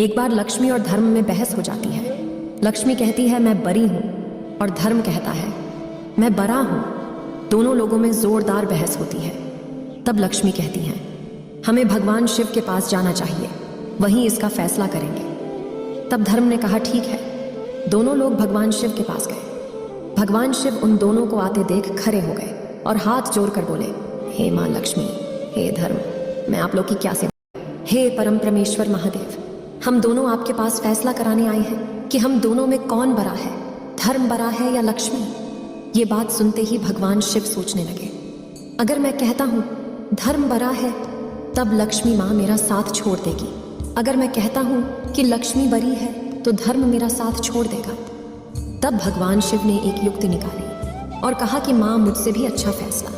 एक बार लक्ष्मी और धर्म में बहस हो जाती है। लक्ष्मी कहती है मैं बरी हूं और धर्म कहता है मैं बरा हूं। दोनों लोगों में जोरदार बहस होती है। तब लक्ष्मी कहती है हमें भगवान शिव के पास जाना चाहिए, वहीं इसका फैसला करेंगे। तब धर्म ने कहा ठीक है। दोनों लोग भगवान शिव के पास गए। भगवान शिव उन दोनों को आते देख खड़े हो गए और हाथ जोड़कर बोले, हे मां लक्ष्मी, हे धर्म, मैं आप लोग की क्या सेवा। हे परम परमेश्वर महादेव, हम दोनों आपके पास फैसला कराने आए हैं कि हम दोनों में कौन बड़ा है, धर्म बड़ा है या लक्ष्मी। ये बात सुनते ही भगवान शिव सोचने लगे, अगर मैं कहता हूं धर्म बड़ा है तब लक्ष्मी माँ मेरा साथ छोड़ देगी। अगर मैं कहता हूं कि लक्ष्मी बरी है तो धर्म मेरा साथ छोड़ देगा। तब भगवान शिव ने एक युक्ति निकाली और कहा कि माँ मुझसे भी अच्छा फैसला,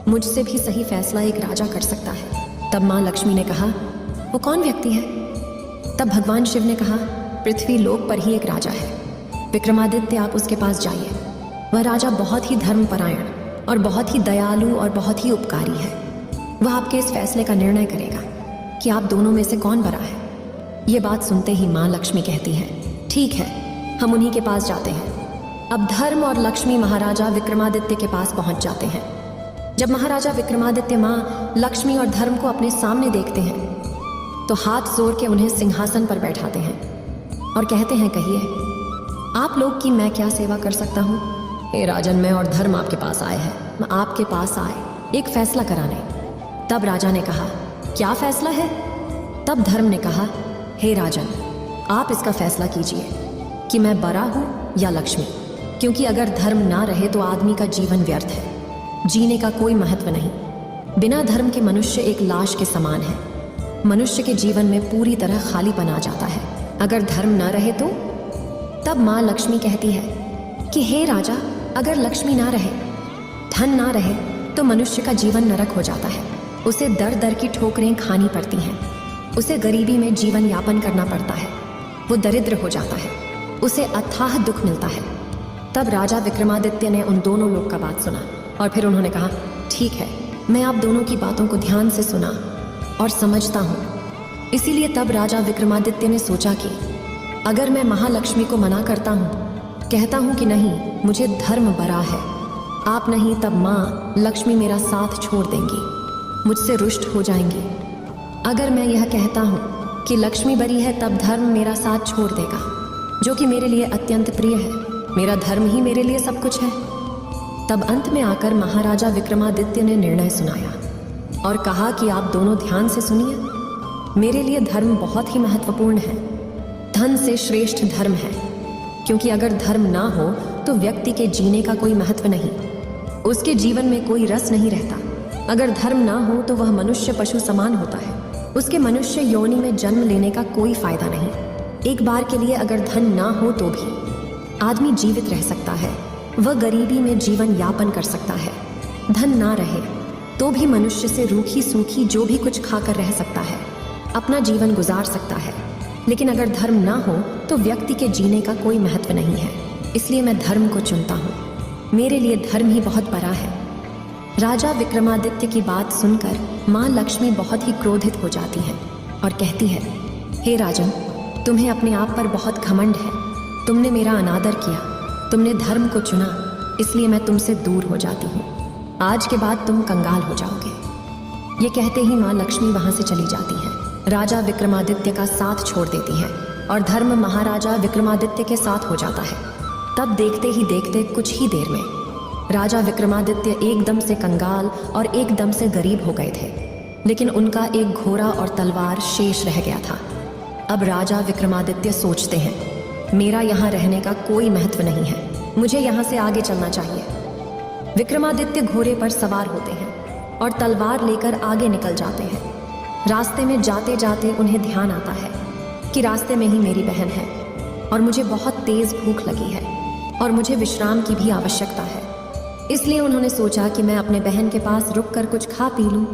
मुझसे भी सही फैसला एक राजा कर सकता है। तब माँ लक्ष्मी ने कहा वो कौन व्यक्ति है। तब भगवान शिव ने कहा पृथ्वी लोक पर ही एक राजा है, विक्रमादित्य, आप उसके पास जाइए। वह राजा बहुत ही धर्मपरायण और बहुत ही दयालु और बहुत ही उपकारी है। वह आपके इस फैसले का निर्णय करेगा कि आप दोनों में से कौन बड़ा है। ये बात सुनते ही माँ लक्ष्मी कहती है ठीक है, हम उन्हीं के पास जाते हैं। अब धर्म और लक्ष्मी महाराजा विक्रमादित्य के पास पहुंच जाते हैं। जब महाराजा विक्रमादित्य माँ लक्ष्मी और धर्म को अपने सामने देखते हैं तो हाथ जोड़ के उन्हें सिंहासन पर बैठाते हैं और कहते हैं कहिए आप लोग की मैं क्या सेवा कर सकता हूँ। हे राजन, मैं और धर्म आपके पास आए हैं, मैं आपके पास आए एक फैसला कराने। तब राजा ने कहा क्या फैसला है। तब धर्म ने कहा हे राजन, आप इसका फैसला कीजिए कि मैं बरा हूं या लक्ष्मी, क्योंकि अगर धर्म ना रहे तो आदमी का जीवन व्यर्थ है, जीने का कोई महत्व नहीं। बिना धर्म के मनुष्य एक लाश के समान है। मनुष्य के जीवन में पूरी तरह खालीपन आ जाता है अगर धर्म ना रहे तो। तब माँ लक्ष्मी कहती है कि हे राजा, अगर लक्ष्मी ना रहे, धन ना रहे तो मनुष्य का जीवन नरक हो जाता है। उसे दर दर की ठोकरें खानी पड़ती हैं, उसे गरीबी में जीवन यापन करना पड़ता है, वो दरिद्र हो जाता है, उसे अथाह दुख मिलता है। तब राजा विक्रमादित्य ने उन दोनों लोग का बात सुना और फिर उन्होंने कहा ठीक है, मैं आप दोनों की बातों को ध्यान से सुना और समझता हूँ। इसीलिए तब राजा विक्रमादित्य ने सोचा कि अगर मैं महालक्ष्मी को मना करता हूँ, कहता हूँ कि नहीं मुझे धर्म बरा है, आप नहीं, तब माँ लक्ष्मी मेरा साथ छोड़ देंगी, मुझसे रुष्ट हो जाएंगी। अगर मैं यह कहता हूँ कि लक्ष्मी बरी है तब धर्म मेरा साथ छोड़ देगा, जो कि मेरे लिए अत्यंत प्रिय है। मेरा धर्म ही मेरे लिए सब कुछ है। तब अंत में आकर महाराजा विक्रमादित्य ने निर्णय सुनाया और कहा कि आप दोनों ध्यान से सुनिए, मेरे लिए धर्म बहुत ही महत्वपूर्ण है। धन से श्रेष्ठ धर्म है, क्योंकि अगर धर्म ना हो तो व्यक्ति के जीने का कोई महत्व नहीं, उसके जीवन में कोई रस नहीं रहता। अगर धर्म ना हो तो वह मनुष्य पशु समान होता है, उसके मनुष्य योनि में जन्म लेने का कोई फायदा नहीं। एक बार के लिए अगर धन ना हो तो भी आदमी जीवित रह सकता है, वह गरीबी में जीवन यापन कर सकता है। धन ना रहे तो भी मनुष्य से रूखी सूखी जो भी कुछ खाकर रह सकता है, अपना जीवन गुजार सकता है। लेकिन अगर धर्म ना हो तो व्यक्ति के जीने का कोई महत्व नहीं है। इसलिए मैं धर्म को चुनता हूँ, मेरे लिए धर्म ही बहुत बड़ा है। राजा विक्रमादित्य की बात सुनकर माँ लक्ष्मी बहुत ही क्रोधित हो जाती है और कहती है हे राजन, तुम्हें अपने आप पर बहुत घमंड है, तुमने मेरा अनादर किया, तुमने धर्म को चुना, इसलिए मैं तुमसे दूर हो जाती हूँ। आज के बाद तुम कंगाल हो जाओगे। ये कहते ही माँ लक्ष्मी वहाँ से चली जाती है। राजा विक्रमादित्य का साथ छोड़ देती हैं और धर्म महाराजा विक्रमादित्य के साथ हो जाता है। तब देखते ही देखते कुछ ही देर में राजा विक्रमादित्य एकदम से कंगाल और एकदम से गरीब हो गए थे, लेकिन उनका एक घोड़ा और तलवार शेष रह गया था। अब राजा विक्रमादित्य सोचते हैं मेरा यहाँ रहने का कोई महत्व नहीं है, मुझे यहाँ से आगे चलना चाहिए। विक्रमादित्य घोड़े पर सवार होते हैं और तलवार लेकर आगे निकल जाते हैं। रास्ते में जाते जाते उन्हें ध्यान आता है कि रास्ते में ही मेरी बहन है और मुझे बहुत तेज भूख लगी है और मुझे विश्राम की भी आवश्यकता है। इसलिए उन्होंने सोचा कि मैं अपने बहन के पास रुककर कुछ खा पी लूं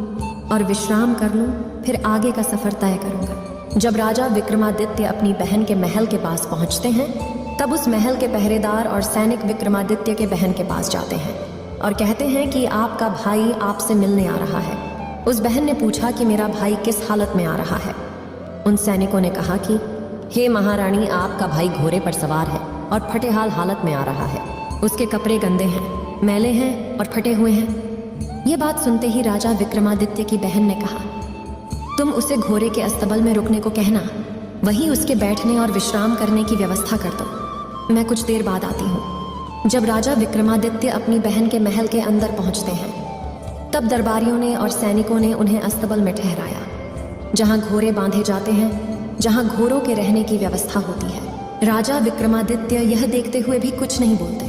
और विश्राम कर लूं, फिर आगे का सफर तय करूंगा। जब राजा विक्रमादित्य अपनी बहन के महल के पास पहुंचते हैं तब उस महल के पहरेदार और सैनिक विक्रमादित्य के बहन के पास जाते हैं और कहते हैं कि आपका भाई आपसे मिलने आ रहा है। उस बहन ने पूछा कि मेरा भाई किस हालत में आ रहा है। उन सैनिकों ने कहा कि हे महारानी, आपका भाई घोड़े पर सवार है और फटेहाल हालत में आ रहा है। उसके कपड़े गंदे हैं, मैले हैं और फटे हुए हैं। ये बात सुनते ही राजा विक्रमादित्य की बहन ने कहा, तुम उसे घोड़े के अस्तबल में रुकने को कहना, वहीं उसके बैठने और विश्राम करने की व्यवस्था कर दो। मैं कुछ देर बाद आती हूँ। जब राजा विक्रमादित्य अपनी बहन के महल के अंदर पहुंचते हैं, तब दरबारियों ने और सैनिकों ने उन्हें अस्तबल में ठहराया, जहां घोड़े बांधे जाते हैं, जहां घोड़ों के रहने की व्यवस्था होती है। राजा विक्रमादित्य यह देखते हुए भी कुछ नहीं बोलते,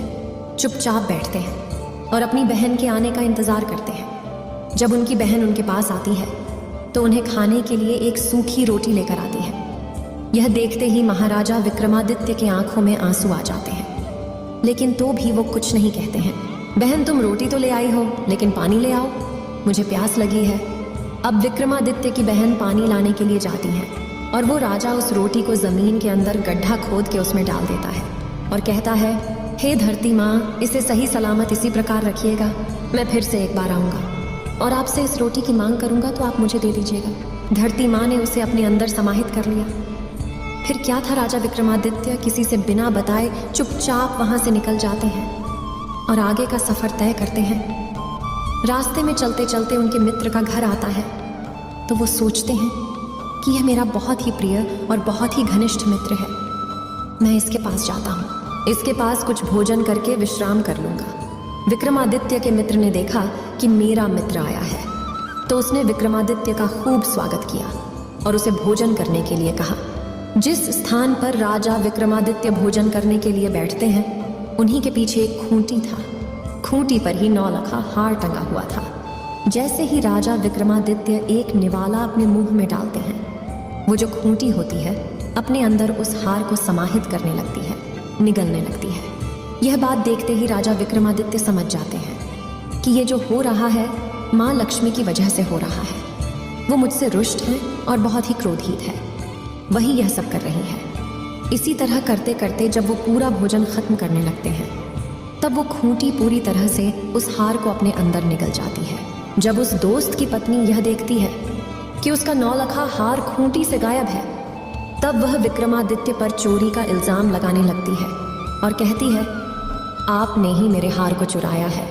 चुपचाप बैठते हैं और अपनी बहन के आने का इंतजार करते हैं। जब उनकी बहन उनके पास आती है तो उन्हें खाने के लिए एक सूखी रोटी लेकर आती है। यह देखते ही महाराजा विक्रमादित्य के आंखों में आंसू आ जाते हैं, लेकिन तो भी वो कुछ नहीं कहते हैं। बहन, तुम रोटी तो ले आई हो, लेकिन पानी ले आओ, मुझे प्यास लगी है। अब विक्रमादित्य की बहन पानी लाने के लिए जाती है और वो राजा उस रोटी को जमीन के अंदर गड्ढा खोद के उसमें डाल देता है और कहता है, हे धरती माँ, इसे सही सलामत इसी प्रकार रखिएगा। मैं फिर से एक बार आऊँगा और आपसे इस रोटी की मांग करूँगा तो आप मुझे दे दीजिएगा। धरती माँ ने उसे अपने अंदर समाहित कर लिया। फिर क्या था, राजा विक्रमादित्य किसी से बिना बताए चुपचाप वहाँ से निकल जाते हैं और आगे का सफ़र तय करते हैं। रास्ते में चलते चलते उनके मित्र का घर आता है तो वो सोचते हैं कि यह मेरा बहुत ही प्रिय और बहुत ही घनिष्ठ मित्र है। मैं इसके पास जाता हूँ, इसके पास कुछ भोजन करके विश्राम कर लूँगा। विक्रमादित्य के मित्र ने देखा कि मेरा मित्र आया है तो उसने विक्रमादित्य का खूब स्वागत किया और उसे भोजन करने के लिए कहा। जिस स्थान पर राजा विक्रमादित्य भोजन करने के लिए बैठते हैं, उन्हीं के पीछे एक खूंटी था। खूंटी पर ही 9 लखा हार टंगा हुआ था। जैसे ही राजा विक्रमादित्य एक निवाला अपने मुंह में डालते हैं, वो जो खूंटी होती है अपने अंदर उस हार को समाहित करने लगती है, निगलने लगती है। यह बात देखते ही राजा विक्रमादित्य समझ जाते हैं कि ये जो हो रहा है माँ लक्ष्मी की वजह से हो रहा है। वो मुझसे रुष्ट हैं और बहुत ही क्रोधित है, वही यह सब कर रही है। इसी तरह करते करते जब वो पूरा भोजन खत्म करने लगते हैं, तब वो खूंटी पूरी तरह से उस हार को अपने अंदर निगल जाती है। जब उस दोस्त की पत्नी यह देखती है कि उसका 9 लखा हार खूंटी से गायब है, तब वह विक्रमादित्य पर चोरी का इल्जाम लगाने लगती है और कहती है, आपने ही मेरे हार को चुराया है।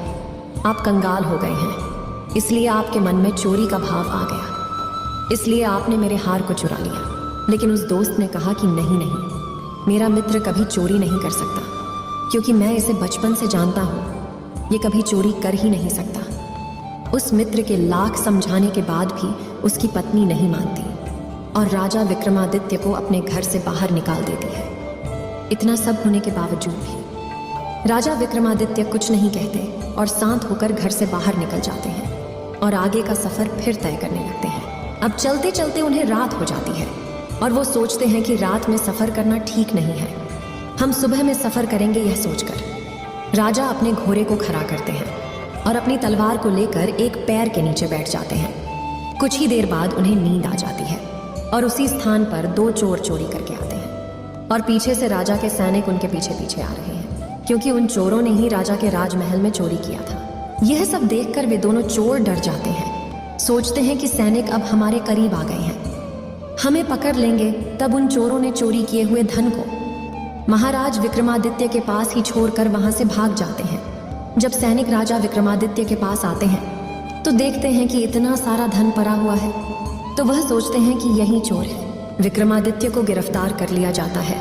आप कंगाल हो गए हैं, इसलिए आपके मन में चोरी का भाव आ गया, इसलिए आपने मेरे हार को चुरा लिया। लेकिन उस दोस्त ने कहा कि नहीं नहीं, मेरा मित्र कभी चोरी नहीं कर सकता, क्योंकि मैं इसे बचपन से जानता हूँ, ये कभी चोरी कर ही नहीं सकता। उस मित्र के लाख समझाने के बाद भी उसकी पत्नी नहीं मानती और राजा विक्रमादित्य को अपने घर से बाहर निकाल देती है। इतना सब होने के बावजूद भी राजा विक्रमादित्य कुछ नहीं कहते और शांत होकर घर से बाहर निकल जाते हैं और आगे का सफर फिर तय करने लगते हैं। अब चलते चलते उन्हें रात हो जाती है और वो सोचते हैं कि रात में सफर करना ठीक नहीं है, हम सुबह में सफर करेंगे। यह सोचकर राजा अपने घोड़े को खड़ा करते हैं और अपनी तलवार को लेकर एक पैर के नीचे बैठ जाते हैं। कुछ ही देर बाद उन्हें नींद आ जाती है और उसी स्थान पर 2 चोर चोरी करके आते हैं और पीछे से राजा के सैनिक उनके पीछे पीछे आ रहे हैं, क्योंकि उन चोरों ने ही राजा के राजमहल में चोरी किया था। यह सब देखकर वे दोनों चोर डर जाते हैं, सोचते हैं कि सैनिक अब हमारे करीब आ गए हैं, हमें पकड़ लेंगे। तब उन चोरों ने चोरी किए हुए धन को महाराज विक्रमादित्य के पास ही छोड़कर वहां से भाग जाते हैं। जब सैनिक राजा विक्रमादित्य के पास आते हैं तो देखते हैं कि इतना सारा धन पड़ा हुआ है, तो वह सोचते हैं कि यही चोर है। विक्रमादित्य को गिरफ्तार कर लिया जाता है,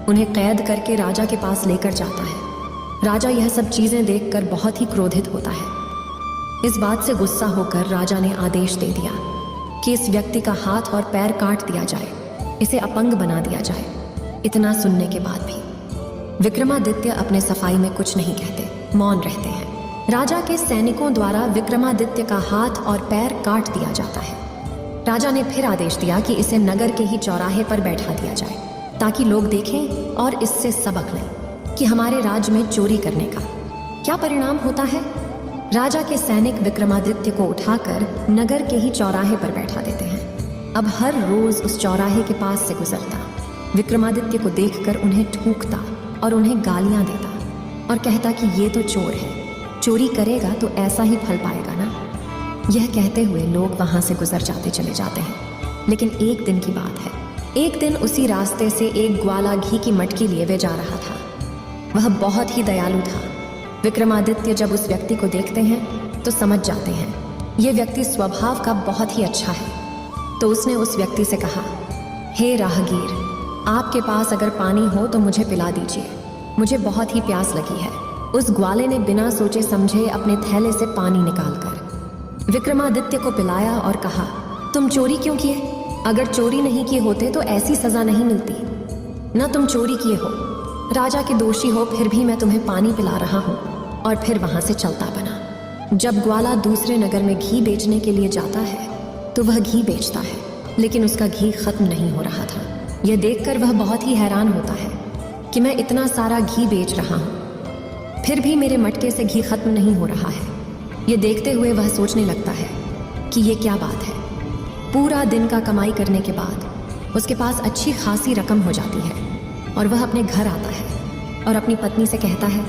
उन्हें कैद करके राजा के पास लेकर जाता है। राजा यह सब चीजें देखकर बहुत ही क्रोधित होता है। इस बात से गुस्सा होकर राजा ने आदेश दे दिया कि इस व्यक्ति का हाथ और पैर काट दिया जाए, इसे अपंग बना दिया जाए। इतना सुनने के बाद भी विक्रमादित्य अपने सफाई में कुछ नहीं कहते, मौन रहते हैं। राजा के सैनिकों द्वारा विक्रमादित्य का हाथ और पैर काट दिया जाता है। राजा ने फिर आदेश दिया कि इसे नगर के ही चौराहे पर बैठा दिया जाए, ताकि लोग देखें और इससे सबक लें कि हमारे राज्य में चोरी करने का क्या परिणाम होता है। राजा के सैनिक विक्रमादित्य को उठाकर नगर के ही चौराहे पर बैठा देते हैं। अब हर रोज उस चौराहे के पास से गुजरता विक्रमादित्य को देखकर उन्हें ठूकता और उन्हें गालियां देता और कहता कि ये तो चोर है, चोरी करेगा तो ऐसा ही फल पाएगा ना। यह कहते हुए लोग वहां से गुजर जाते चले जाते हैं। लेकिन एक दिन की बात है, एक दिन उसी रास्ते से एक ग्वाला घी की मटकी लिए हुए जा रहा था। वह बहुत ही दयालु था। विक्रमादित्य जब उस व्यक्ति को देखते हैं तो समझ जाते हैं ये व्यक्ति स्वभाव का बहुत ही अच्छा है। तो उसने उस व्यक्ति से कहा, हे राहगीर, आपके पास अगर पानी हो तो मुझे पिला दीजिए, मुझे बहुत ही प्यास लगी है। उस ग्वाले ने बिना सोचे समझे अपने थैले से पानी निकालकर विक्रमादित्य को पिलाया और कहा, तुम चोरी क्यों किए? अगर चोरी नहीं किए होते तो ऐसी सजा नहीं मिलती। न तुम चोरी किए हो, राजा के दोषी हो, फिर भी मैं तुम्हें पानी पिला रहा हूँ। और फिर वहां से चलता बना। जब ग्वाला दूसरे नगर में घी बेचने के लिए जाता है तो वह घी बेचता है, लेकिन उसका घी खत्म नहीं हो रहा था। यह देखकर वह बहुत ही हैरान होता है कि मैं इतना सारा घी बेच रहा हूँ, फिर भी मेरे मटके से घी खत्म नहीं हो रहा है। ये देखते हुए वह सोचने लगता है कि ये क्या बात है। पूरा दिन का कमाई करने के बाद उसके पास अच्छी खासी रकम हो जाती है और वह अपने घर आता है और अपनी पत्नी से कहता है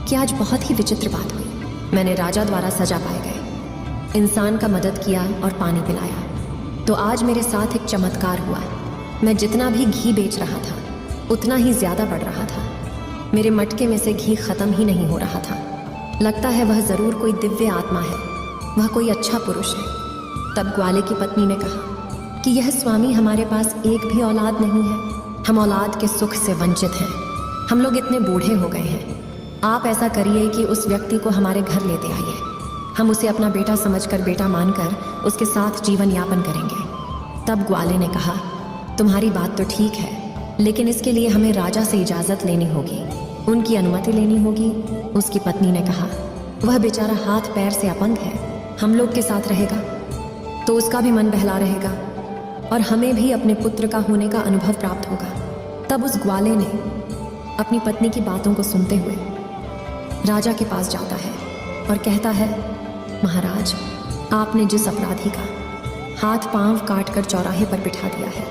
कि आज बहुत ही विचित्र बात हुई। मैंने राजा द्वारा सजा पाए गए इंसान का मदद किया और पानी पिलाया, तो आज मेरे साथ एक चमत्कार हुआ। मैं जितना भी घी बेच रहा था उतना ही ज्यादा बढ़ रहा था। मेरे मटके में से घी खत्म ही नहीं हो रहा था। लगता है वह जरूर कोई दिव्य आत्मा है, वह कोई अच्छा पुरुष है। तब ग्वाले की पत्नी ने कहा कि यह स्वामी, हमारे पास एक भी औलाद नहीं है, हम औलाद के सुख से वंचित हैं। हम लोग इतने बूढ़े हो गए हैं। आप ऐसा करिए कि उस व्यक्ति को हमारे घर लेते आइए। हम उसे अपना बेटा समझकर, बेटा मानकर उसके साथ जीवन यापन करेंगे। तब ग्वाले ने कहा, तुम्हारी बात तो ठीक है, लेकिन इसके लिए हमें राजा से इजाज़त लेनी होगी, उनकी अनुमति लेनी होगी। उसकी पत्नी ने कहा, वह बेचारा हाथ पैर से अपंग है, हम लोग के साथ रहेगा तो उसका भी मन बहला रहेगा और हमें भी अपने पुत्र का होने का अनुभव प्राप्त होगा। तब उस ग्वाले ने अपनी पत्नी की बातों को सुनते हुए राजा के पास जाता है और कहता है, महाराज, आपने जिस अपराधी का हाथ पांव काटकर चौराहे पर बिठा दिया है,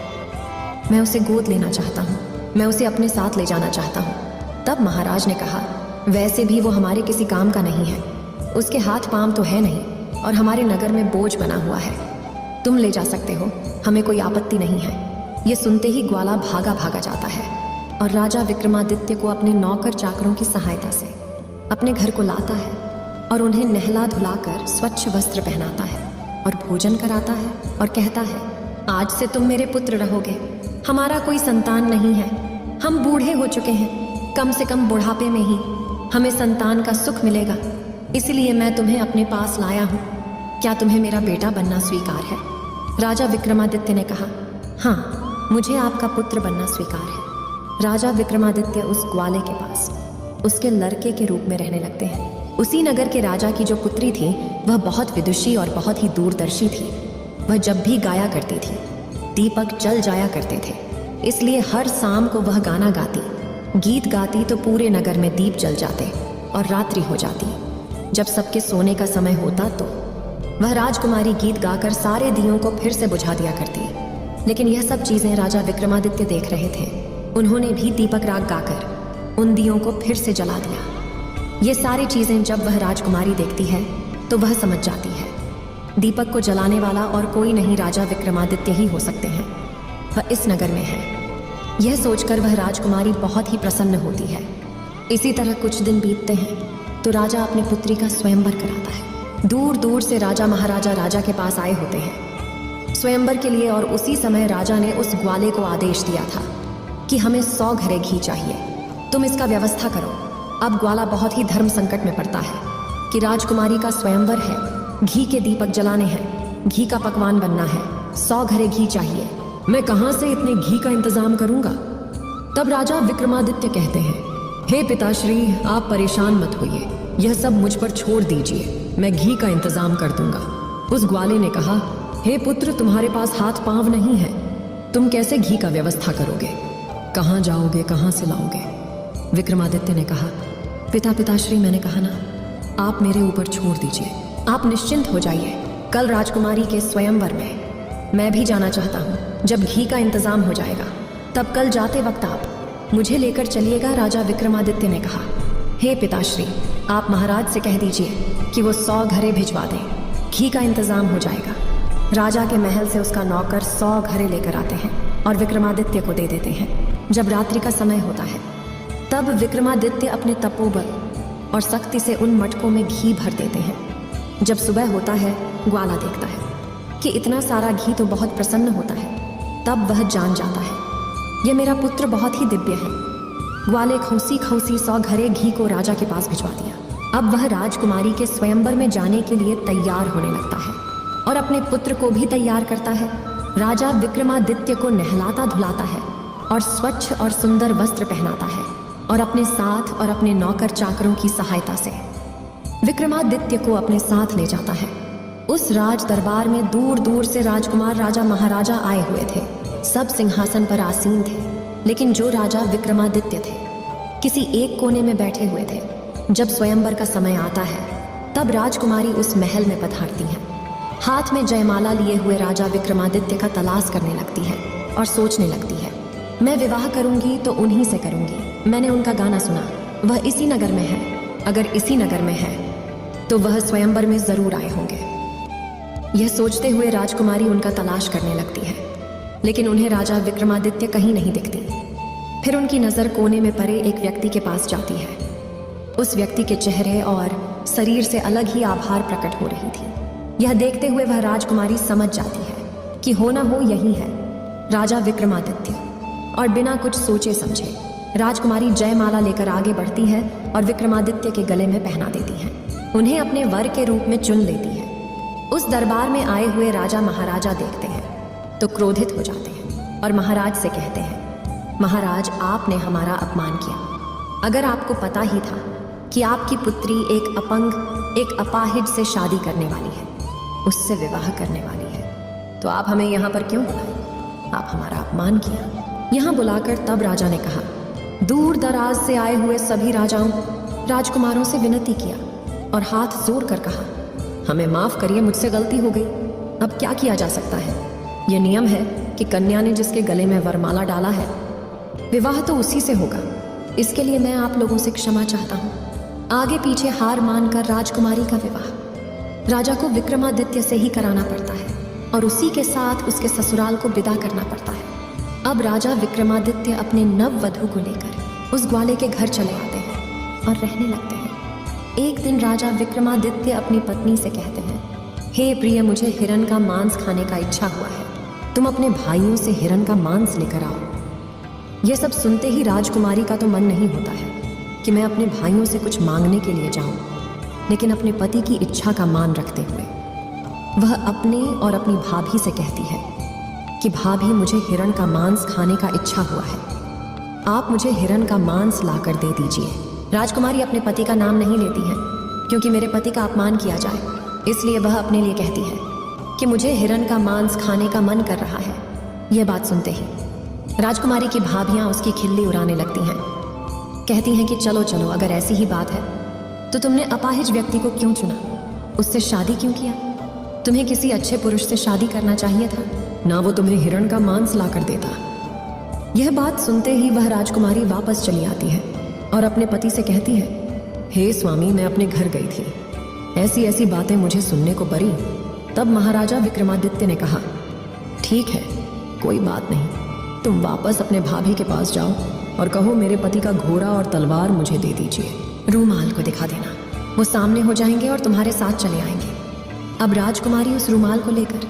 मैं उसे गोद लेना चाहता हूँ, मैं उसे अपने साथ ले जाना चाहता हूँ। तब महाराज ने कहा, वैसे भी वो हमारे किसी काम का नहीं है, उसके हाथ पांव तो है नहीं और हमारे नगर में बोझ बना हुआ है। तुम ले जा सकते हो, हमें कोई आपत्ति नहीं है। ये सुनते ही ग्वाला भागा भागा जाता है और राजा विक्रमादित्य को अपने नौकर चाकरों की सहायता से अपने घर को लाता है और उन्हें नहला धुलाकर स्वच्छ वस्त्र पहनाता है और भोजन कराता है और कहता है, आज से तुम मेरे पुत्र रहोगे। हमारा कोई संतान नहीं है, हम बूढ़े हो चुके हैं, कम से कम बुढ़ापे में ही हमें संतान का सुख मिलेगा, इसलिए मैं तुम्हें अपने पास लाया हूँ। क्या तुम्हें मेरा बेटा बनना स्वीकार है? राजा विक्रमादित्य ने कहा, हाँ, मुझे आपका पुत्र बनना स्वीकार है। राजा विक्रमादित्य उस ग्वाले के पास उसके लड़के के रूप में रहने लगते हैं। उसी नगर के राजा की जो पुत्री थी वह बहुत विदुषी और बहुत ही दूरदर्शी थी। वह जब भी गाया करती थी दीपक जल जाया करते थे, इसलिए हर शाम को वह गाना गाती, गीत गाती तो पूरे नगर में दीप जल जाते और रात्रि हो जाती। जब सबके सोने का समय होता तो वह राजकुमारी गीत गाकर सारे दियों को फिर से बुझा दिया करती। लेकिन यह सब चीजें राजा विक्रमादित्य देख रहे थे। उन्होंने भी दीपक राग गाकर उन दियों को फिर से जला दिया। ये सारी चीजें जब वह राजकुमारी देखती है तो वह समझ जाती है दीपक को जलाने वाला और कोई नहीं, राजा विक्रमादित्य ही हो सकते हैं। वह इस नगर में है। यह सोचकर वह राजकुमारी बहुत ही प्रसन्न होती है। इसी तरह कुछ दिन बीतते हैं तो राजा अपनी पुत्री का स्वयंवर कराता है। दूर दूर से राजा महाराजा राजा के पास आए होते हैं स्वयंवर के लिए, और उसी समय राजा ने उस ग्वाले को आदेश दिया था कि हमें 100 घड़े घी चाहिए, तुम इसका व्यवस्था करो। अब ग्वाला बहुत ही धर्म संकट में पड़ता है कि राजकुमारी का स्वयंवर है, घी के दीपक जलाने हैं, घी का पकवान बनना है, 100 घड़े घी चाहिए, मैं कहाँ से इतने घी का इंतजाम करूंगा। तब राजा विक्रमादित्य कहते हैं, हे पिताश्री, आप परेशान मत होइए, यह सब मुझ पर छोड़ दीजिए, मैं घी का इंतजाम कर दूंगा। उस ग्वाले ने कहा, हे पुत्र, तुम्हारे पास हाथ पांव नहीं है, तुम कैसे घी का व्यवस्था करोगे? कहाँ जाओगे, कहाँ से लाओगे? विक्रमादित्य ने कहा, पिताश्री, मैंने कहा ना, आप मेरे ऊपर छोड़ दीजिए, आप निश्चिंत हो जाइए। कल राजकुमारी के स्वयंवर में मैं भी जाना चाहता हूँ। जब घी का इंतजाम हो जाएगा तब कल जाते वक्त आप मुझे लेकर चलिएगा। राजा विक्रमादित्य ने कहा, हे पिताश्री, आप महाराज से कह दीजिए कि वो 100 घड़े भिजवा दें, घी का इंतजाम हो जाएगा। राजा के महल से उसका नौकर 100 घड़े लेकर आते हैं और विक्रमादित्य को दे देते हैं। जब रात्रि का समय होता है तब विक्रमादित्य अपने तपोबल और शक्ति से उन मटकों में घी भर देते हैं। जब सुबह होता है ग्वाला देखता है कि इतना सारा घी तो बहुत प्रसन्न होता है। तब वह जान जाता है यह मेरा पुत्र बहुत ही दिव्य है। ग्वाले खौसी खौसी 100 घड़े घी को राजा के पास भिजवा दिया। अब वह राजकुमारी के स्वयंवर में जाने के लिए तैयार होने लगता है और अपने पुत्र को भी तैयार करता है। राजा विक्रमादित्य को नहलाता धुलाता है और स्वच्छ और सुंदर वस्त्र पहनाता है और अपने साथ और अपने नौकर चाकरों की सहायता से विक्रमादित्य को अपने साथ ले जाता है। उस राज दरबार में दूर दूर से राजकुमार राजा महाराजा आए हुए थे। सब सिंहासन पर आसीन थे, लेकिन जो राजा विक्रमादित्य थे किसी एक कोने में बैठे हुए थे। जब स्वयंवर का समय आता है तब राजकुमारी उस महल में पधारती है। हाथ में जयमाला लिए हुए राजा विक्रमादित्य का तलाश करने लगती है और सोचने लगती है, मैं विवाह करूंगी तो उन्हीं से करूंगी। मैंने उनका गाना सुना, वह इसी नगर में है। अगर इसी नगर में है तो वह स्वयंवर में जरूर आए होंगे। यह सोचते हुए राजकुमारी उनका तलाश करने लगती है, लेकिन उन्हें राजा विक्रमादित्य कहीं नहीं दिखती। फिर उनकी नजर कोने में पड़े एक व्यक्ति के पास जाती है। उस व्यक्ति के चेहरे और शरीर से अलग ही आभार प्रकट हो रही थी। यह देखते हुए वह राजकुमारी समझ जाती है कि हो ना हो यही है राजा विक्रमादित्य, और बिना कुछ सोचे समझे राजकुमारी जयमाला लेकर आगे बढ़ती है और विक्रमादित्य के गले में पहना देती है। उन्हें अपने वर के रूप में चुन लेती है। उस दरबार में आए हुए राजा महाराजा देखते हैं तो क्रोधित हो जाते हैं और महाराज से कहते हैं, महाराज आपने हमारा अपमान किया। अगर आपको पता ही था कि आपकी पुत्री एक अपंग, एक अपाहिज से शादी करने वाली है, उससे विवाह करने वाली है, तो आप हमें यहाँ पर क्यों बुलाए? आप हमारा अपमान किया। यहाँ बुलाकर तब राजा ने कहा, दूर दराज से आए हुए सभी राजाओं राजकुमारों से विनती किया और हाथ जोड़ कर कहा, हमें माफ करिए, मुझसे गलती हो गई। अब क्या किया जा सकता है? यह नियम है कि कन्या ने जिसके गले में वरमाला डाला है विवाह तो उसी से होगा। इसके लिए मैं आप लोगों से क्षमा चाहता हूँ। आगे पीछे हार मानकर राजकुमारी का विवाह राजा को विक्रमादित्य से ही कराना पड़ता है और उसी के साथ उसके ससुराल को विदा करना पड़ता है। अब राजा विक्रमादित्य अपने नववधू को लेकर उस ग्वाले के घर चले आते हैं और रहने लगते हैं। एक दिन राजा विक्रमादित्य अपनी पत्नी से कहते हैं, हे प्रिय, मुझे हिरण का मांस खाने का इच्छा हुआ है, तुम अपने भाइयों से हिरण का मांस लेकर आओ। यह सब सुनते ही राजकुमारी का तो मन नहीं होता है कि मैं अपने भाइयों से कुछ मांगने के लिए जाऊं, लेकिन अपने पति की इच्छा का मान रखते हुए वह अपने और अपनी भाभी से कहती है कि भाभी, मुझे हिरण का मांस खाने का इच्छा हुआ है, आप मुझे हिरण का मांस लाकर दे दीजिए। राजकुमारी अपने पति का नाम नहीं लेती है क्योंकि मेरे पति का अपमान किया जाए, इसलिए वह अपने लिए कहती है कि मुझे हिरण का मांस खाने का मन कर रहा है। यह बात सुनते ही राजकुमारी की भाभियां उसकी खिल्ली उड़ाने लगती हैं। कहती हैं कि चलो चलो, अगर ऐसी ही बात है तो तुमने अपाहिज व्यक्ति को क्यों चुना? उससे शादी क्यों किया? तुम्हें किसी अच्छे पुरुष से शादी करना चाहिए था ना, वो तुम्हें हिरण का मांस ला कर देता। यह बात सुनते ही वह राजकुमारी वापस चली आती है और अपने पति से कहती है, हे स्वामी, मैं अपने घर गई थी, ऐसी ऐसी बातें मुझे सुनने को पड़ी। तब महाराजा विक्रमादित्य ने कहा, ठीक है, कोई बात नहीं, तुम वापस अपने भाभी के पास जाओ और कहो मेरे पति का घोड़ा और तलवार मुझे दे दीजिए। रूमाल को दिखा देना, वो सामने हो जाएंगे और तुम्हारे साथ चले आएंगे। अब राजकुमारी उस रूमाल को लेकर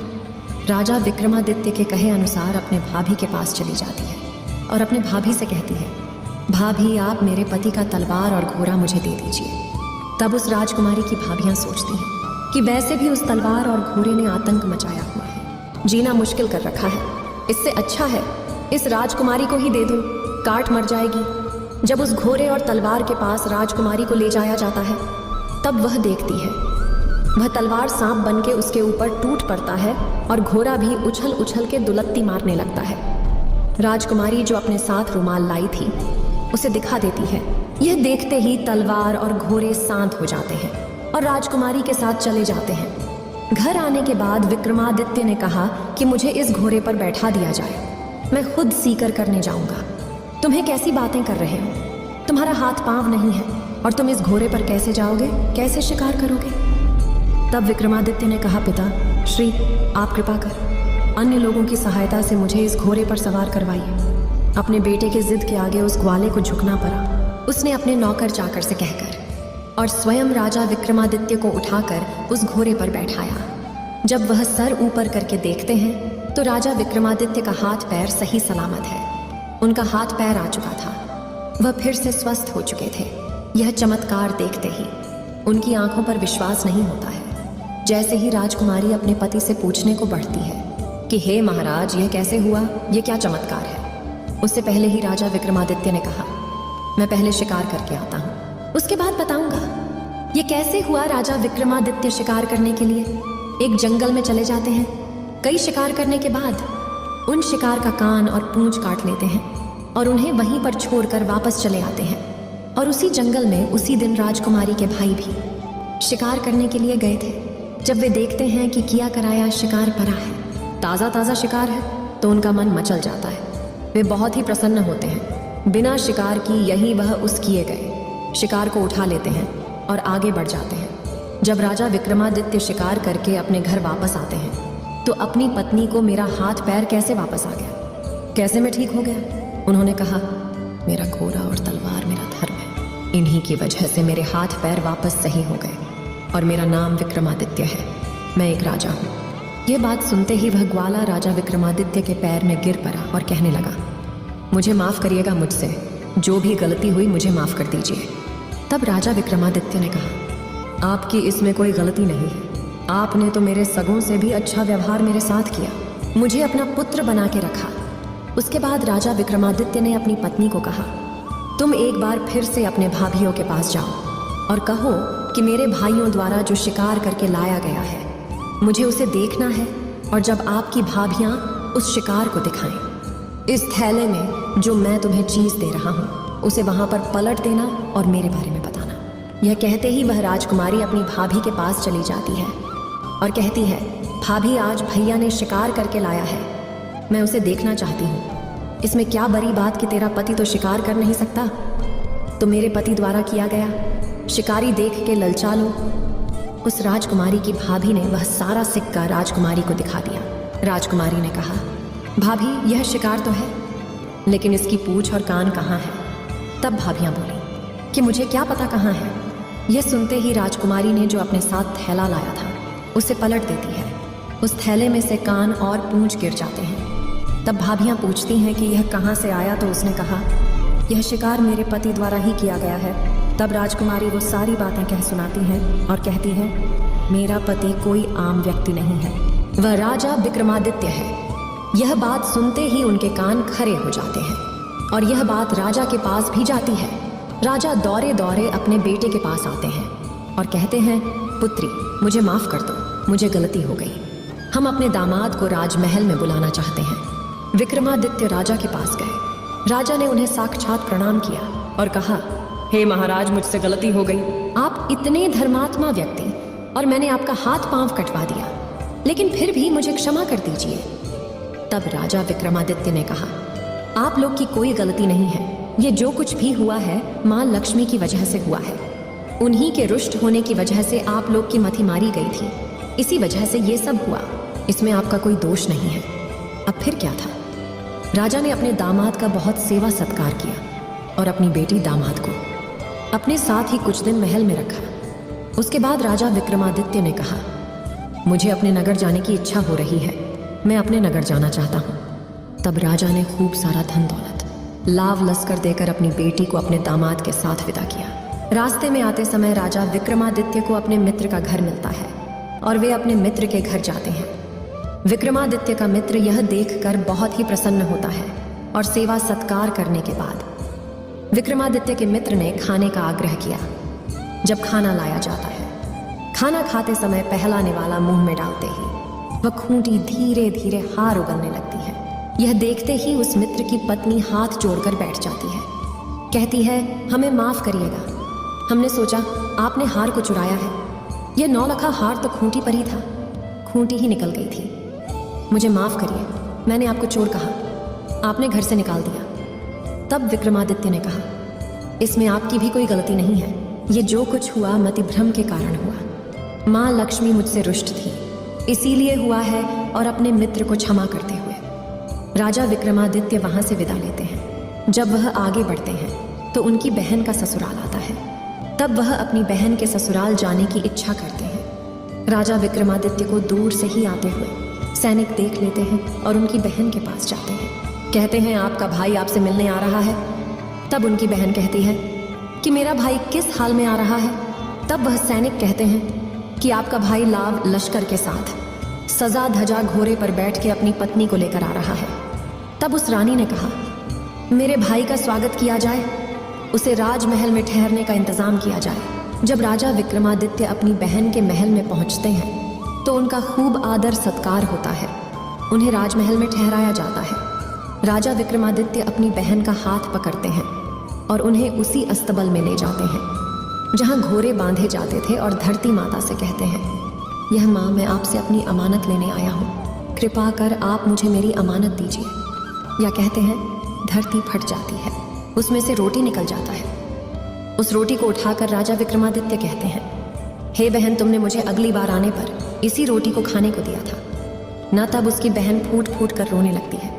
राजा विक्रमादित्य के कहे अनुसार अपने भाभी के पास चली जाती है और अपने भाभी से कहती है, भाभी, आप मेरे पति का तलवार और घोड़ा मुझे दे दीजिए। तब उस राजकुमारी की भाभियां सोचती हैं कि वैसे भी उस तलवार और घोड़े ने आतंक मचाया हुआ है, जीना मुश्किल कर रखा है, इससे अच्छा है इस राजकुमारी को ही दे दूं, काट मर जाएगी। जब उस घोड़े और तलवार के पास राजकुमारी को ले जाया जाता है तब वह देखती है वह तलवार सांप बन के उसके ऊपर टूट पड़ता है और घोड़ा भी उछल उछल के दुलत्ती मारने लगता है। राजकुमारी जो अपने साथ रुमाल लाई थी उसे दिखा देती है। यह देखते ही तलवार और घोड़े शांत हो जाते हैं और राजकुमारी के साथ चले जाते हैं। घर आने के बाद विक्रमादित्य ने कहा कि मुझे इस घोड़े पर बैठा दिया जाए, मैं खुद सीकर करने जाऊंगा। तुम्हें कैसी बातें कर रहे हो? तुम्हारा हाथ पांव नहीं है और तुम इस घोड़े पर कैसे जाओगे, कैसे शिकार करोगे? तब विक्रमादित्य ने कहा, पिता श्री, आप कृपा कर अन्य लोगों की सहायता से मुझे इस घोड़े पर सवार करवाइए। अपने बेटे के जिद के आगे उस ग्वाले को झुकना पड़ा। उसने अपने नौकर चाकर से कहकर और स्वयं राजा विक्रमादित्य को उठाकर उस घोड़े पर बैठाया। जब वह सर ऊपर करके देखते हैं तो राजा विक्रमादित्य का हाथ पैर सही सलामत है। उनका हाथ पैर आ चुका था, वह फिर से स्वस्थ हो चुके थे। यह चमत्कार देखते ही उनकी आंखों पर विश्वास नहीं होता है। जैसे ही राजकुमारी अपने पति से पूछने को बढ़ती है कि हे महाराज, यह कैसे हुआ, यह क्या चमत्कार है, उससे पहले ही राजा विक्रमादित्य ने कहा, मैं पहले शिकार करके आता हूँ, उसके बाद बताऊंगा। यह कैसे हुआ? राजा विक्रमादित्य शिकार करने के लिए एक जंगल में चले जाते हैं। कई शिकार करने के बाद उन शिकार का कान और पूंछ काट लेते हैं और उन्हें वहीं पर छोड़कर वापस चले आते हैं। और उसी जंगल में उसी दिन राजकुमारी के भाई भी शिकार करने के लिए गए थे। जब वे देखते हैं कि किया कराया शिकार पड़ा है, ताज़ा ताज़ा शिकार है, तो उनका मन मचल जाता है। वे बहुत ही प्रसन्न होते हैं। बिना शिकार की यही वह उस किए गए शिकार को उठा लेते हैं और आगे बढ़ जाते हैं। जब राजा विक्रमादित्य शिकार करके अपने घर वापस आते हैं तो अपनी पत्नी को मेरा हाथ पैर कैसे वापस आ गया, कैसे मैं ठीक हो गया? उन्होंने कहा, मेरा घोड़ा और तलवार मेरा धर्म है। इन्हीं की वजह से मेरे हाथ पैर वापस सही हो गए और मेरा नाम विक्रमादित्य है। मैं एक राजा हूँ। यह बात सुनते ही वह ग्वाला राजा विक्रमादित्य के पैर में गिर पड़ा और कहने लगा, मुझे माफ़ करिएगा, मुझसे जो भी गलती हुई मुझे माफ़ कर दीजिए। तब राजा विक्रमादित्य ने कहा, आपकी इसमें कोई गलती नहीं है। आपने तो मेरे सगों से भी अच्छा व्यवहार मेरे साथ किया, मुझे अपना पुत्र बना के रखा। उसके बाद राजा विक्रमादित्य ने अपनी पत्नी को कहा, तुम एक बार फिर से अपने भाभियों के पास जाओ और कहो कि मेरे भाइयों द्वारा जो शिकार करके लाया गया है मुझे उसे देखना है, और जब आपकी भाभियां उस शिकार को दिखाएं, इस थैले में जो मैं तुम्हें चीज़ दे रहा हूँ उसे वहाँ पर पलट देना और मेरे बारे में बताना। यह कहते ही वह राजकुमारी अपनी भाभी के पास चली जाती है और कहती है, भाभी, आज भैया ने शिकार करके लाया है, मैं उसे देखना चाहती हूँ। इसमें क्या बड़ी बात कि तेरा पति तो शिकार कर नहीं सकता, तो मेरे पति द्वारा किया गया शिकारी देख के ललचा लो। उस राजकुमारी की भाभी ने वह सारा सिक्का राजकुमारी को दिखा दिया। राजकुमारी ने कहा, भाभी, यह शिकार तो है, लेकिन इसकी पूंछ और कान कहाँ है? तब भाभियाँ बोली कि मुझे क्या पता कहाँ है। यह सुनते ही राजकुमारी ने जो अपने साथ थैला लाया था उसे पलट देती है। उस थैले में से कान और पूंछ गिर जाते हैं। तब भाभियाँ पूछती हैं कि यह कहाँ से आया, तो उसने कहा, यह शिकार मेरे पति द्वारा ही किया गया है। तब राजकुमारी वो सारी बातें कह सुनाती हैं और कहती है, मेरा पति कोई आम व्यक्ति नहीं है, वह राजा विक्रमादित्य है। यह बात सुनते ही उनके कान खड़े हो जाते हैं और यह बात राजा के पास भी जाती है। राजा दौड़े दौड़े अपने बेटे के पास आते हैं और कहते हैं, पुत्री, मुझे माफ़ कर दो, मुझे गलती हो गई। हम अपने दामाद को राजमहल में बुलाना चाहते हैं। विक्रमादित्य राजा के पास गए। राजा ने उन्हें साक्षात प्रणाम किया और कहा, हे महाराज, मुझसे गलती हो गई। आप इतने धर्मात्मा व्यक्ति और मैंने आपका हाथ पांव कटवा दिया, लेकिन फिर भी मुझे क्षमा कर दीजिए। तब राजा विक्रमादित्य ने कहा, आप लोग की कोई गलती नहीं है। ये जो कुछ भी हुआ है माँ लक्ष्मी की वजह से हुआ है। उन्हीं के रुष्ट होने की वजह से आप लोग की मति मारी गई थी, इसी वजह से ये सब हुआ। इसमें आपका कोई दोष नहीं है। अब फिर क्या था? राजा ने अपने दामाद का बहुत सेवा सत्कार किया और अपनी बेटी दामाद को अपने साथ ही कुछ दिन महल में रखा। उसके बाद राजा विक्रमादित्य ने कहा, मुझे अपने नगर जाने की इच्छा हो रही है, मैं अपने नगर जाना चाहता हूँ। तब राजा ने खूब सारा धन दौलत, लाव लश्कर देकर अपनी बेटी को अपने दामाद के साथ विदा किया। रास्ते में आते समय राजा विक्रमादित्य को अपने मित्र का घर मिलता है और वे अपने मित्र के घर जाते हैं। विक्रमादित्य का मित्र यह देखकर बहुत ही प्रसन्न होता है और सेवा सत्कार करने के बाद विक्रमादित्य के मित्र ने खाने का आग्रह किया। जब खाना लाया जाता है, खाना खाते समय पहला निवाला मुंह में डालते ही वह खूंटी धीरे धीरे हार उगलने लगती है। यह देखते ही उस मित्र की पत्नी हाथ जोड़कर बैठ जाती है। कहती है, हमें माफ करिएगा, हमने सोचा आपने हार को चुराया है। यह 9 लखा हार तो खूंटी पर ही था, खूंटी ही निकल गई थी। मुझे माफ करिए, मैंने आपको चोर कहा, आपने घर से निकाल दिया। तब विक्रमादित्य ने कहा, इसमें आपकी भी कोई गलती नहीं है। ये जो कुछ हुआ मति भ्रम के कारण हुआ। माँ लक्ष्मी मुझसे रुष्ट थी, इसीलिए हुआ है और अपने मित्र को क्षमा करते हुए। राजा विक्रमादित्य वहां से विदा लेते हैं। जब वह आगे बढ़ते हैं तो उनकी बहन का ससुराल आता है। तब वह अपनी बहन के ससुराल जाने की इच्छा करते हैं। राजा विक्रमादित्य को दूर से ही आते हुए सैनिक देख लेते हैं और उनकी बहन के पास जाते हैं। कहते हैं, आपका भाई आपसे मिलने आ रहा है। तब उनकी बहन कहती है कि मेरा भाई किस हाल में आ रहा है। तब वह सैनिक कहते हैं कि आपका भाई लाव लश्कर के साथ सजा धजा घोड़े पर बैठ के अपनी पत्नी को लेकर आ रहा है। तब उस रानी ने कहा, मेरे भाई का स्वागत किया जाए, उसे राजमहल में ठहरने का इंतजाम किया जाए। जब राजा विक्रमादित्य अपनी बहन के महल में पहुंचते हैं तो उनका खूब आदर सत्कार होता है। उन्हें राजमहल में ठहराया जाता है। राजा विक्रमादित्य अपनी बहन का हाथ पकड़ते हैं और उन्हें उसी अस्तबल में ले जाते हैं जहां घोड़े बांधे जाते थे और धरती माता से कहते हैं, यह माँ, मैं आपसे अपनी अमानत लेने आया हूँ, कृपा कर आप मुझे मेरी अमानत दीजिए। या कहते हैं, धरती फट जाती है, उसमें से रोटी निकल जाता है। उस रोटी को उठाकर राजा विक्रमादित्य कहते हैं, हे बहन, तुमने मुझे अगली बार आने पर इसी रोटी को खाने को दिया था न। तब उसकी बहन फूट फूट कर रोने लगती है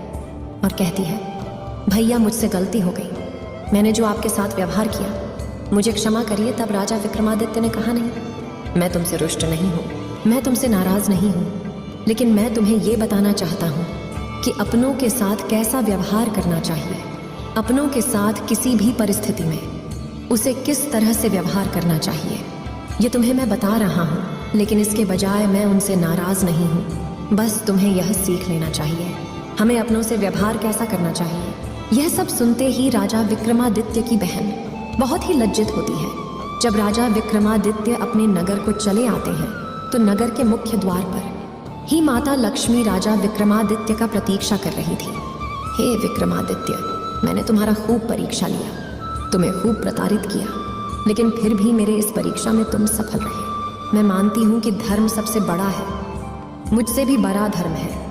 और कहती है, भैया मुझसे गलती हो गई, मैंने जो आपके साथ व्यवहार किया मुझे क्षमा करिए। तब राजा विक्रमादित्य ने कहा, नहीं, मैं तुमसे रुष्ट नहीं हूँ, मैं तुमसे नाराज नहीं हूँ, लेकिन मैं तुम्हें ये बताना चाहता हूँ कि अपनों के साथ कैसा व्यवहार करना चाहिए। अपनों के साथ किसी भी परिस्थिति में उसे किस तरह से व्यवहार करना चाहिए, ये तुम्हें मैं बता रहा हूँ, लेकिन इसके बजाय मैं उनसे नाराज नहीं हूँ। बस तुम्हें यह सीख लेना चाहिए हमें अपनों से व्यवहार कैसा करना चाहिए। यह सब सुनते ही राजा विक्रमादित्य की बहन बहुत ही लज्जित होती है। जब राजा विक्रमादित्य अपने नगर को चले आते हैं तो नगर के मुख्य द्वार पर ही माता लक्ष्मी राजा विक्रमादित्य का प्रतीक्षा कर रही थी। हे विक्रमादित्य, मैंने तुम्हारा खूब परीक्षा लिया, तुम्हें खूब प्रताड़ित किया, लेकिन फिर भी मेरे इस परीक्षा में तुम सफल रहे। मैं मानती हूँ कि धर्म सबसे बड़ा है, मुझसे भी बड़ा धर्म है।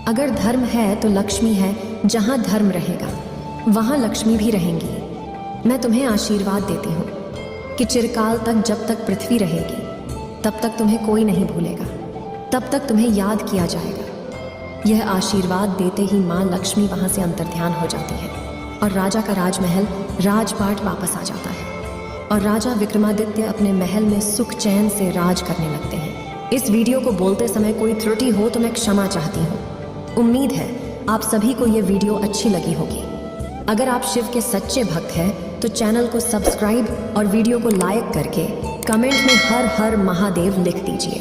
अगर धर्म है तो लक्ष्मी है, जहाँ धर्म रहेगा वहाँ लक्ष्मी भी रहेंगी। मैं तुम्हें आशीर्वाद देती हूँ कि चिरकाल तक, जब तक पृथ्वी रहेगी, तब तक तुम्हें कोई नहीं भूलेगा, तब तक तुम्हें याद किया जाएगा। यह आशीर्वाद देते ही माँ लक्ष्मी वहाँ से अंतर्ध्यान हो जाती है और राजा का राजमहल राजपाट वापस आ जाता है और राजा विक्रमादित्य अपने महल में सुख चैन से राज करने लगते हैं। इस वीडियो को बोलते समय कोई त्रुटि हो तो मैं क्षमा चाहती हूँ। उम्मीद है आप सभी को ये वीडियो अच्छी लगी होगी। अगर आप शिव के सच्चे भक्त हैं तो चैनल को सब्सक्राइब और वीडियो को लाइक करके कमेंट में हर हर महादेव लिख दीजिए।